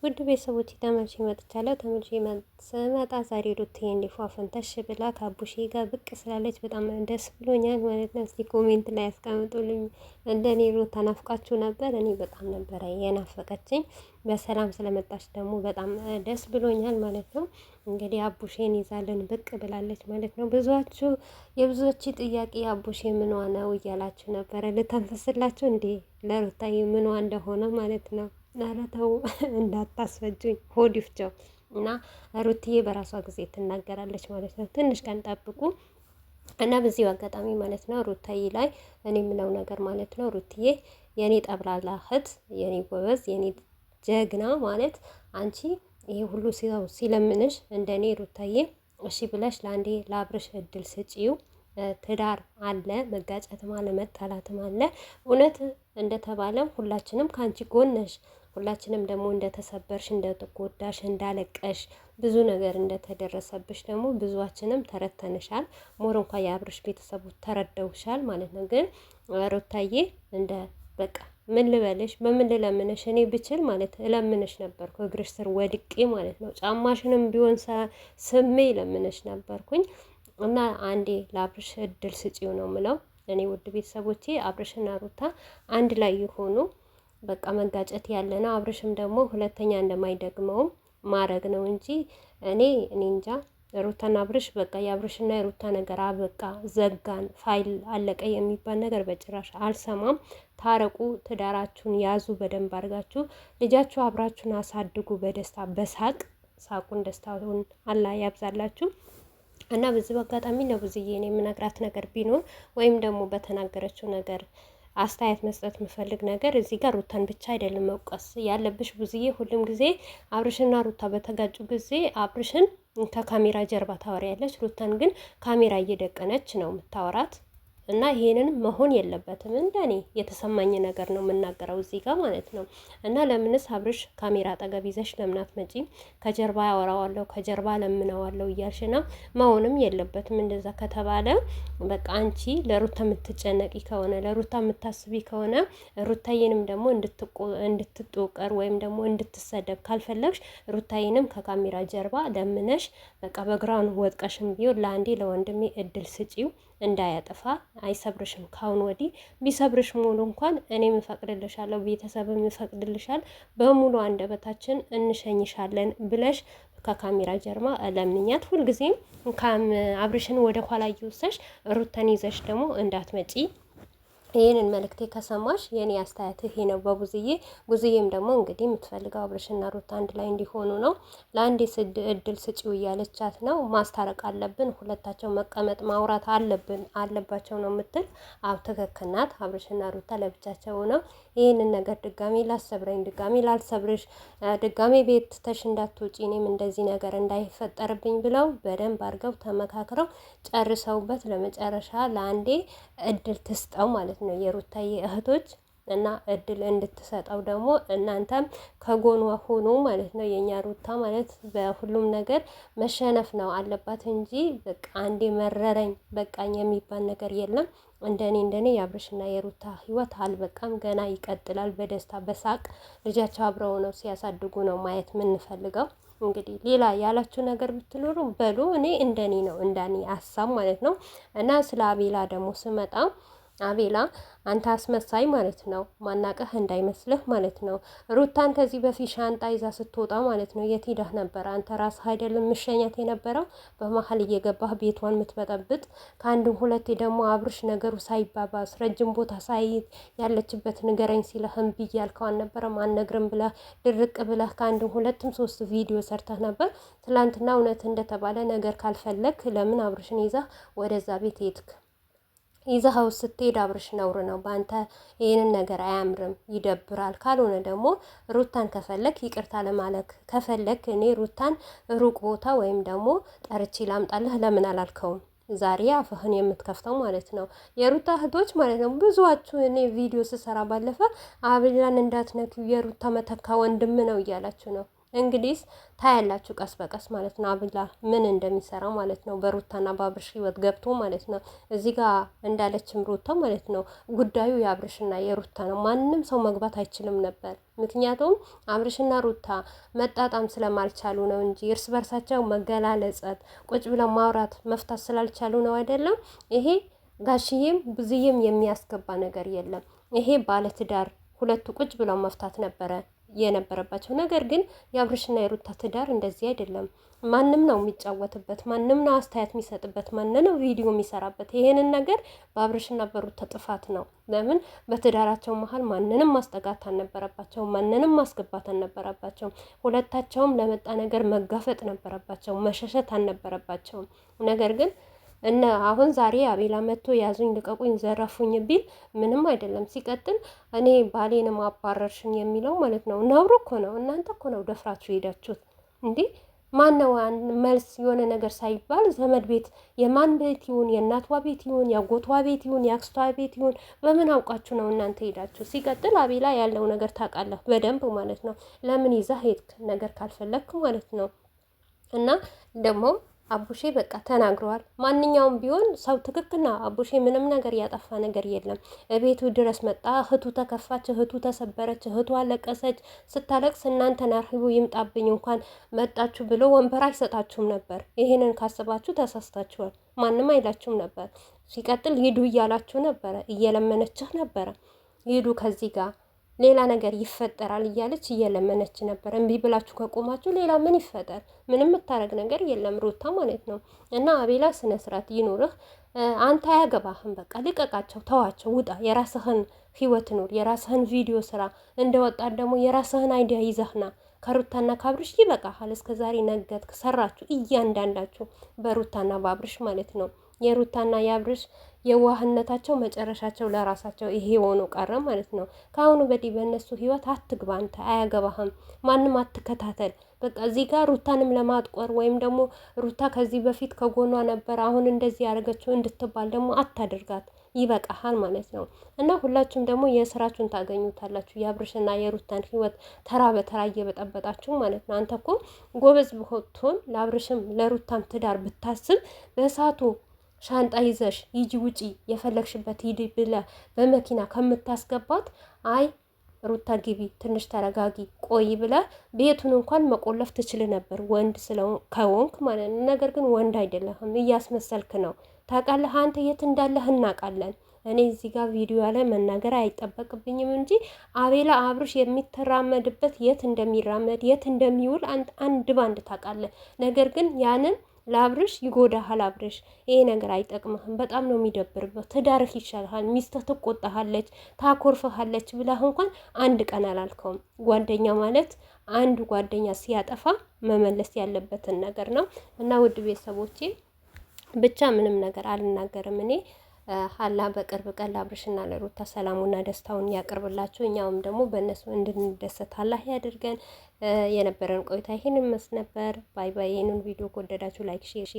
ውድ ቤተሰቦች ተመልሼ መጥቻለሁ። ስመጣ ዛሬ ሩትዬ እንዲፏፈንተሽ ብላ ከአቡሼ ጋር ብቅ ስላለች በጣም ደስ ብሎኛል ማለት ነው። እስቲ ኮሜንት ላይ ያስቀምጡልኝ። እንደኔ ሩታ ናፍቃችሁ ነበር? እኔ በጣም ነበረ የናፈቀችኝ። በሰላም ስለመጣች ደግሞ በጣም ደስ ብሎኛል ማለት ነው። እንግዲህ አቡሼን ይዛልን ብቅ ብላለች ማለት ነው። የብዙዎች ጥያቄ አቡሼ ምኗ ነው እያላችሁ ነበረ። ልተንፈስላችሁ እንዴ ለሩታዬ ምኗ እንደሆነ ማለት ነው። ኧረ ተው እንዳታስፈጁኝ ሆድ ይፍጀው። እና ሩትዬ በራሷ ጊዜ ትናገራለች ማለት ነው። ትንሽ ቀን ጠብቁ። እና በዚሁ አጋጣሚ ማለት ነው ሩታዬ ላይ እኔ የምለው ነገር ማለት ነው ሩትዬ የኔ ጠብላላ እህት፣ የኔ ጎበዝ፣ የኔ ጀግና ማለት አንቺ ይሄ ሁሉ ሲለምንሽ እንደኔ ሩታዬ እሺ ብለሽ ለአንዴ ለአብርሽ እድል ስጪው። ትዳር አለ፣ መጋጨትም አለ፣ መጣላትም አለ። እውነት እንደተባለም ሁላችንም ከአንቺ ጎን ነሽ። ሁላችንም ደግሞ እንደተሰበርሽ፣ እንደተጎዳሽ፣ እንዳለቀሽ ብዙ ነገር እንደተደረሰብሽ ደግሞ ብዙዋችንም ተረተንሻል። ሞር እንኳ የአብርሽ ቤተሰቦች ተረደውሻል ማለት ነው። ግን ሩታዬ እንደ በቃ ምን ልበልሽ፣ በምን ልለምንሽ? እኔ ብችል ማለት እለምንሽ ነበርኩ እግርሽ ስር ወድቄ ማለት ነው። ጫማሽንም ቢሆን ስሜ ለምንሽ ነበርኩኝ። እና አንዴ ለአብርሽ እድል ስጪው ነው ምለው። እኔ ውድ ቤተሰቦቼ አብርሽና ሩታ አንድ ላይ የሆኑ በቃ መጋጨት ያለ ነው። አብርሽም ደግሞ ሁለተኛ እንደማይደግመውም ማድረግ ነው እንጂ እኔ እንጃ። ሩታና አብርሽ በቃ የአብርሽና የሩታ ነገር አበቃ፣ ዘጋን፣ ፋይል አለቀ የሚባል ነገር በጭራሽ አልሰማም። ታረቁ፣ ትዳራችሁን ያዙ፣ በደንብ አድርጋችሁ ልጃችሁ አብራችሁን አሳድጉ፣ በደስታ በሳቅ ሳቁን ደስታውን አላህ ያብዛላችሁ። እና በዚህ አጋጣሚ ለብዙዬ እኔ የምነግራት ነገር ቢኖር ወይም ደግሞ በተናገረችው ነገር አስተያየት መስጠት የምፈልግ ነገር እዚህ ጋር ሩታን ብቻ አይደለም መውቀስ ያለብሽ ብዙዬ። ሁሉም ጊዜ አብርሽና ሩታ በተጋጩ ጊዜ አብርሽን ከካሜራ ጀርባ ታወሪያለች፣ ሩታን ግን ካሜራ እየደቀነች ነው የምታወራት። እና ይሄንን መሆን የለበትም። እንደኔ የተሰማኝ ነገር ነው የምናገረው እዚህ ጋር ማለት ነው። እና ለምንስ አብርሽ ካሜራ አጠገብ ይዘሽ ለምን አትመጪም? ከጀርባ ያወራዋለሁ፣ ከጀርባ ለምነዋለሁ እያልሽ ነው። መሆንም የለበትም። እንደዛ ከተባለ በቃ አንቺ ለሩታ የምትጨነቂ ከሆነ ለሩታ የምታስቢ ከሆነ ሩታዬንም ደግሞ እንድትጦቀር ወይም ደግሞ እንድትሰደብ ካልፈለግሽ ሩታዬንም ከካሜራ ጀርባ ለምነሽ በቃ በግራውን ወጥቀሽም ቢሆን ለአንዴ ለወንድሜ እድል ስጪው እንዳያጠፋ። አይሰብርሽም። ካሁን ወዲህ ቢሰብርሽ ሙሉ እንኳን እኔም እፈቅድልሻለሁ፣ ቤተሰብም ይፈቅድልሻል፣ በሙሉ አንደበታችን እንሸኝሻለን ብለሽ ከካሜራ ጀርባ ለምኛት። ሁልጊዜም አብርሽን ወደ ኋላ እየወሰሽ ሩተን ይዘሽ ደግሞ እንዳትመጪ። ይህንን መልእክቴ ከሰማሽ የኔ አስተያየት ይሄ ነው በቡዝዬ። ቡዝዬም ደግሞ እንግዲህ የምትፈልገው አብርሽና ሩታ አንድ ላይ እንዲሆኑ ነው። ለአንዴ እድል ስጪው እያለቻት ነው። ማስታረቅ አለብን፣ ሁለታቸው መቀመጥ ማውራት አለባቸው ነው የምትል። ትክክል ናት። አብርሽና ሩታ ለብቻቸው ነው። ይህንን ነገር ድጋሜ ላልሰብርሽ፣ ድጋሜ ቤት ትተሽ እንዳትወጪ፣ እኔም እንደዚህ ነገር እንዳይፈጠርብኝ ብለው በደንብ አድርገው ተመካክረው ጨርሰውበት ለመጨረሻ ለአንዴ እድል ትስጠው ማለት ነው የሩታዬ እህቶች። እና እድል እንድትሰጠው ደግሞ እናንተም ከጎኗ ሆኖ ማለት ነው። የኛ ሩታ ማለት በሁሉም ነገር መሸነፍ ነው አለባት እንጂ በቃ አንዴ መረረኝ በቃኝ የሚባል ነገር የለም። እንደኔ የአብርሽና የሩታ ህይወት አልበቃም፣ ገና ይቀጥላል። በደስታ በሳቅ ልጃቸው አብረው ነው ሲያሳድጉ ነው ማየት የምንፈልገው። እንግዲህ ሌላ ያላችሁ ነገር ብትኖሩ በሉ። እኔ እንደኔ ነው እንዳኔ ሀሳብ ማለት ነው። እና ስለ አቤላ ደግሞ ስመጣ አቤላ አንተ አስመሳይ ማለት ነው፣ ማናቀህ እንዳይመስልህ ማለት ነው። ሩታን ከዚህ በፊት ሻንጣ ይዛ ስትወጣ ማለት ነው የት ሄደህ ነበረ? አንተ ራስህ አይደለም ምሸኛት የነበረው? በመሀል እየገባህ ቤቷን የምትበጠብጥ። ከአንድም ሁለቴ ደግሞ አብርሽ ነገሩ ሳይባባስ ረጅም ቦታ ሳይት ያለችበት ንገረኝ ሲለህ እምቢ እያልከው አልነበረም? አልነግርም ብለህ ድርቅ ብለህ ከአንድም ሁለትም ሶስት ቪዲዮ ሰርተህ ነበር። ትላንትና እውነት እንደተባለ ነገር ካልፈለግ ለምን አብርሽን ይዘህ ወደዛ ቤት ሄድክ? ይዘኸው ስትሄድ አብርሽ ነውር ነው በአንተ። ይህንን ነገር አያምርም፣ ይደብራል። ካልሆነ ደግሞ ሩታን ከፈለክ ይቅርታ ለማለክ ከፈለክ እኔ ሩታን ሩቅ ቦታ ወይም ደግሞ ጠርቼ ላምጣልህ ለምን አላልከውም? ዛሬ አፍህን የምትከፍተው ማለት ነው። የሩታ እህቶች ማለት ነው ብዙዋችሁ እኔ ቪዲዮ ስሰራ ባለፈ አቤላን እንዳትነኪው የሩታ መተካ ወንድም ነው እያላችሁ ነው። እንግዲህ ታያላችሁ ቀስ በቀስ ማለት ነው። አብላ ምን እንደሚሰራ ማለት ነው። በሩታና በአብርሽ ህይወት ገብቶ ማለት ነው። እዚህ ጋር እንዳለችም ሩታ ማለት ነው ጉዳዩ የአብርሽና የሩታ ነው። ማንም ሰው መግባት አይችልም ነበር። ምክንያቱም አብርሽና ሩታ መጣጣም ስለማልቻሉ ነው እንጂ እርስ በርሳቸው መገላለጸት ቁጭ ብለው ማውራት መፍታት ስላልቻሉ ነው አይደለም። ይሄ ጋሽዬም ብዙዬም የሚያስገባ ነገር የለም። ይሄ ባለትዳር ሁለቱ ቁጭ ብለው መፍታት ነበረ የነበረባቸው። ነገር ግን የአብርሽና የሩታ ትዳር እንደዚህ አይደለም። ማንም ነው የሚጫወትበት፣ ማንም ነው አስተያየት የሚሰጥበት፣ ማንም ነው ቪዲዮ የሚሰራበት። ይሄንን ነገር በአብርሽና በሩታ ጥፋት ነው። ለምን በትዳራቸው መሀል ማንንም ማስጠጋት አልነበረባቸው፣ ማንንም ማስገባት አልነበረባቸው። ሁለታቸውም ለመጣ ነገር መጋፈጥ ነበረባቸው፣ መሸሸት አልነበረባቸውም። ነገር ግን አሁን ዛሬ አቤላ መጥቶ ያዙኝ ልቀቁኝ ዘረፉኝ ቢል ምንም አይደለም። ሲቀጥል እኔ ባሌንም አባረርሽኝ የሚለው ማለት ነው ነውር እኮ ነው። እናንተ እኮ ነው ደፍራችሁ ሄዳችሁት እንዴ? ማን ነው መልስ የሆነ ነገር ሳይባል ዘመድ ቤት የማን ቤት ይሁን የእናቷ ቤት ይሁን የአጎቷ ቤት ይሁን የአክስቷ ቤት ይሁን በምን አውቃችሁ ነው እናንተ ሄዳችሁ? ሲቀጥል አቤላ ያለው ነገር ታውቃለህ በደንብ ማለት ነው። ለምን ይዛ ሄድክ ነገር ካልፈለግክ ማለት ነው። እና ደግሞ አቡሼ በቃ ተናግረዋል። ማንኛውም ቢሆን ሰው ትክክል ነው። አቡሼ ምንም ነገር ያጠፋ ነገር የለም። እቤቱ ድረስ መጣ። እህቱ ተከፋች፣ እህቱ ተሰበረች፣ እህቱ አለቀሰች። ስታለቅስ እናንተን አርሂቡ ይምጣብኝ እንኳን መጣችሁ ብሎ ወንበር አይሰጣችሁም ነበር። ይሄንን ካስባችሁ ተሳስታችኋል። ማንም አይላችሁም ነበር። ሲቀጥል ሂዱ እያላችሁ ነበረ፣ እየለመነችህ ነበረ። ሂዱ ከዚህ ጋር ሌላ ነገር ይፈጠራል እያለች እየለመነች ነበር። እምቢ ብላችሁ ከቆማችሁ ሌላ ምን ይፈጠር? ምንም የምታረግ ነገር የለም ሩታ ማለት ነው። እና አቤላ ስነ ስርዓት ይኑርህ። አንተ አያገባህም። በቃ ልቀቃቸው፣ ተዋቸው፣ ውጣ፣ የራስህን ህይወት ኑር፣ የራስህን ቪዲዮ ስራ። እንደወጣት ደግሞ የራስህን አይዲያ ይዘህና ከሩታና ከአብርሽ ይበቃሃል። እስከ ዛሬ ነገድክ፣ ሰራችሁ እያንዳንዳችሁ በሩታና በአብርሽ ማለት ነው። የሩታና የአብርሽ የዋህነታቸው መጨረሻቸው ለራሳቸው ይሄ ሆኖ ቀረ ማለት ነው። ከአሁኑ በዲህ በእነሱ ህይወት አትግባ አንተ፣ አያገባህም። ማንም አትከታተል። በቃ እዚህ ጋር ሩታንም ለማጥቆር ወይም ደግሞ ሩታ ከዚህ በፊት ከጎኗ ነበር አሁን እንደዚህ ያደረገችው እንድትባል ደግሞ አታደርጋት። ይበቃሃል ማለት ነው። እና ሁላችሁም ደግሞ የስራችሁን ታገኙታላችሁ። የአብርሽና የሩታን ህይወት ተራ በተራ እየበጠበጣችሁ ማለት ነው። አንተ እኮ ጎበዝ ብትሆን ለአብርሽም ለሩታም ትዳር ብታስብ በእሳቱ ሻንጣ ይዘሽ ሂጂ ውጪ የፈለግሽበት ሂዲ ብለ በመኪና ከምታስገባት አይ ሩታ ግቢ ትንሽ ተረጋጊ ቆይ ብለ ቤቱን እንኳን መቆለፍ ትችል ነበር፣ ወንድ ከወንክ ማለት ነው። ነገር ግን ወንድ አይደለህም፣ እያስመሰልክ ነው። ታውቃለህ፣ አንተ የት እንዳለህ እናውቃለን። እኔ እዚህ ጋር ቪዲዮ ላይ መናገር አይጠበቅብኝም እንጂ አቤላ አብርሽ የሚተራመድበት የት እንደሚራመድ የት እንደሚውል አንድ ባንድ ታውቃለህ። ነገር ግን ያንን ለአብርሽ ይጎዳሃል። አብርሽ ይሄ ነገር አይጠቅምህም። በጣም ነው የሚደብርበት። ትዳርህ ይሻልሃል። ሚስትህ ትቆጣሃለች፣ ታኮርፍሃለች ብላህ እንኳን አንድ ቀን አላልከውም። ጓደኛ ማለት አንዱ ጓደኛ ሲያጠፋ መመለስ ያለበትን ነገር ነው። እና ውድ ቤተሰቦቼ ብቻ ምንም ነገር አልናገርም እኔ አላህ በቅርብ ቀን ለአብርሽና ለሩታ ሰላሙና ደስታውን ያቅርብላችሁ። እኛውም ደግሞ በእነሱ እንድንደሰት አላህ ያድርገን። የነበረን ቆይታ ይህን መስል ነበር። ባይ ባይ። ይህንን ቪዲዮ ከወደዳችሁ ላይክ፣ ሼር